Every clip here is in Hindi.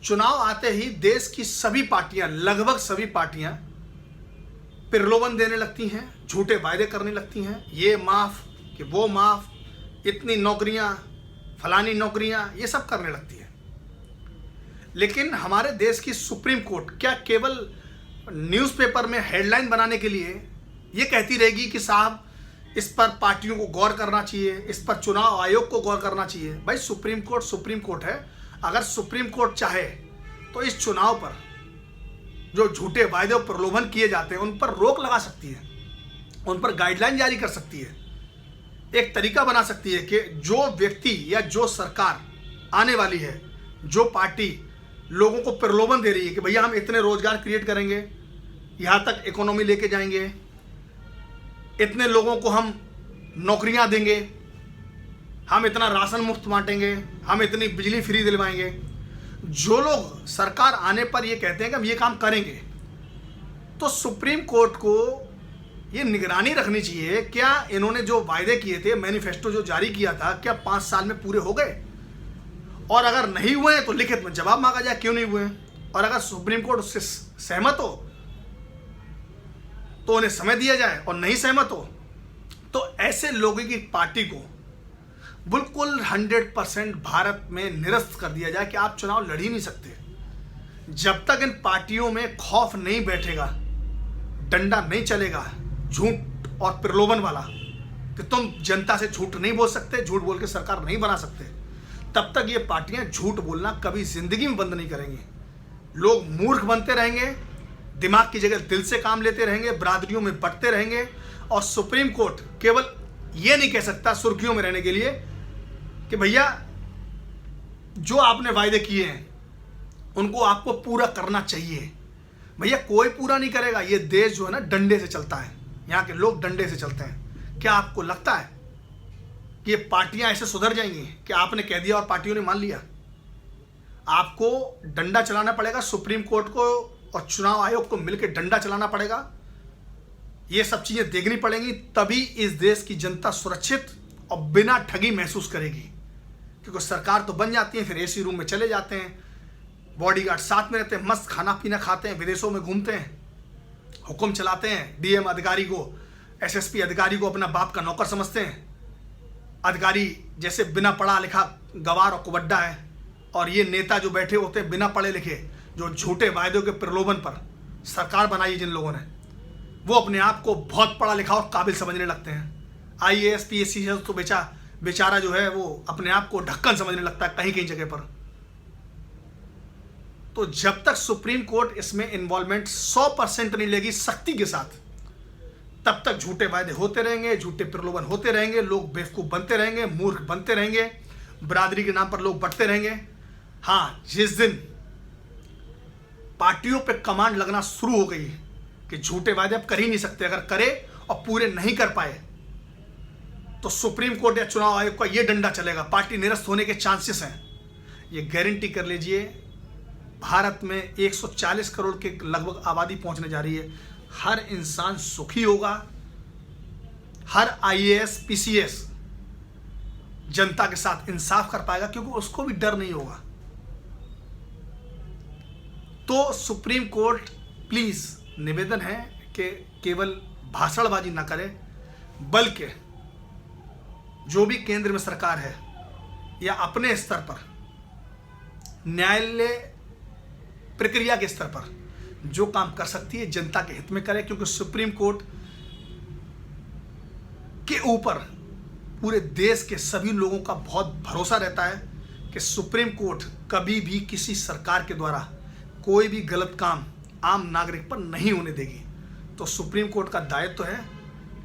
चुनाव आते ही देश की सभी पार्टियां, लगभग सभी पार्टियां प्रलोभन देने लगती हैं, झूठे वायदे करने लगती हैं, ये माफ कि वो माफ, इतनी नौकरियां, फलानी नौकरियां, ये सब करने लगती है। लेकिन हमारे देश की सुप्रीम कोर्ट क्या केवल न्यूज़पेपर में हेडलाइन बनाने के लिए ये कहती रहेगी कि साहब इस पर पार्टियों को गौर करना चाहिए, इस पर चुनाव आयोग को गौर करना चाहिए? भाई सुप्रीम कोर्ट है। अगर सुप्रीम कोर्ट चाहे तो इस चुनाव पर जो झूठे वायदे और प्रलोभन किए जाते हैं उन पर रोक लगा सकती है, उन पर गाइडलाइन जारी कर सकती है, एक तरीका बना सकती है कि जो व्यक्ति या जो सरकार आने वाली है, जो पार्टी लोगों को प्रलोभन दे रही है कि भैया हम इतने रोजगार क्रिएट करेंगे, यहाँ तक इकोनॉमी लेके जाएंगे, इतने लोगों को हम नौकरियां देंगे, हम इतना राशन मुफ्त बांटेंगे, हम इतनी बिजली फ्री दिलवाएंगे, जो लोग सरकार आने पर ये कहते हैं कि हम ये काम करेंगे, तो सुप्रीम कोर्ट को ये निगरानी रखनी चाहिए, क्या इन्होंने जो वायदे किए थे, मैनिफेस्टो जो जारी किया था, क्या 5 साल में पूरे हो गए? और अगर नहीं हुए हैं तो लिखित में जवाब मांगा जाए क्यों नहीं हुए हैं, और अगर सुप्रीम कोर्ट उससे सहमत हो तो उन्हें समय दिया जाए, और नहीं सहमत हो तो ऐसे लोगों की पार्टी को बिल्कुल 100% भारत में निरस्त कर दिया जाए कि आप चुनाव लड़ ही नहीं सकते। जब तक इन पार्टियों में खौफ नहीं बैठेगा, डंडा नहीं चलेगा झूठ और प्रलोभन वाला कि तुम जनता से झूठ नहीं बोल सकते, झूठ बोल के सरकार नहीं बना सकते, तब तक ये पार्टियां झूठ बोलना कभी जिंदगी में बंद नहीं करेंगी। लोग मूर्ख बनते रहेंगे, दिमाग की जगह दिल से काम लेते रहेंगे, बरादरियों में बंटते रहेंगे, और सुप्रीम कोर्ट केवल ये नहीं कह सकता सुर्खियों में रहने के लिए कि भैया जो आपने वायदे किए हैं उनको आपको पूरा करना चाहिए। भैया कोई पूरा नहीं करेगा। ये देश जो है ना डंडे से चलता है, यहाँ के लोग डंडे से चलते हैं। क्या आपको लगता है कि ये पार्टियां ऐसे सुधर जाएंगी कि आपने कह दिया और पार्टियों ने मान लिया? आपको डंडा चलाना पड़ेगा, सुप्रीम कोर्ट को और चुनाव आयोग को मिलकर डंडा चलाना पड़ेगा। ये सब चीजें देखनी पड़ेंगी, तभी इस देश की जनता सुरक्षित और बिना ठगी महसूस करेगी। क्योंकि सरकार तो बन जाती है, फिर एसी रूम में चले जाते हैं, बॉडीगार्ड साथ में रहते हैं, मस्त खाना पीना खाते हैं, विदेशों में घूमते हैं, हुक्म चलाते हैं, डीएम अधिकारी को, एसएसपी अधिकारी को अपना बाप का नौकर समझते हैं। अधिकारी जैसे बिना पढ़ा लिखा गवार और कुबड्डा है, और ये नेता जो बैठे होते हैं बिना पढ़े लिखे, जो झूठे वायदों के प्रलोभन पर सरकार बनाई जिन लोगों ने, वो अपने आप को बहुत पढ़ा लिखा और काबिल समझने लगते हैं। आईएएस पीएससी तो बेचारा जो है वो अपने आप को ढक्कन समझने लगता है कहीं कहीं जगह पर। तो जब तक सुप्रीम कोर्ट इसमें इन्वॉल्वमेंट 100% नहीं लेगी सख्ती के साथ, तब तक झूठे वायदे होते रहेंगे, झूठे प्रलोभन होते रहेंगे, लोग बेवकूफ बनते रहेंगे, मूर्ख बनते रहेंगे, बरादरी के नाम पर लोग बढ़ते रहेंगे। हाँ, जिस दिन पार्टियों पे कमांड लगना शुरू हो गई कि झूठे वायदे अब कर ही नहीं सकते, अगर करे और पूरे नहीं कर पाए तो सुप्रीम कोर्ट या चुनाव आयोग का ये डंडा चलेगा, पार्टी निरस्त होने के चांसेस हैं। ये गारंटी कर लीजिए। भारत में 140 करोड़ के लगभग आबादी पहुंचने जा रही है। हर इंसान सुखी होगा, हर आईएएस पीसीएस जनता के साथ इंसाफ कर पाएगा, क्योंकि उसको भी डर नहीं होगा। तो सुप्रीम कोर्ट प्लीज निवेदन है कि केवल भाषणबाजी ना करे, बल्कि जो भी केंद्र में सरकार है या अपने स्तर पर न्यायालय प्रक्रिया के स्तर पर जो काम कर सकती है जनता के हित में करे। क्योंकि सुप्रीम कोर्ट के ऊपर पूरे देश के सभी लोगों का बहुत भरोसा रहता है कि सुप्रीम कोर्ट कभी भी किसी सरकार के द्वारा कोई भी गलत काम आम नागरिक पर नहीं होने देगी। तो सुप्रीम कोर्ट का दायित्व है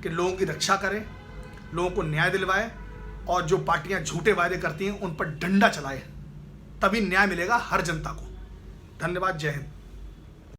कि लोगों की रक्षा करे, लोगों को न्याय दिलवाए, और जो पार्टियां झूठे वायदे करती हैं उन पर डंडा चलाए, तभी न्याय मिलेगा हर जनता को। धन्यवाद। जय हिंद।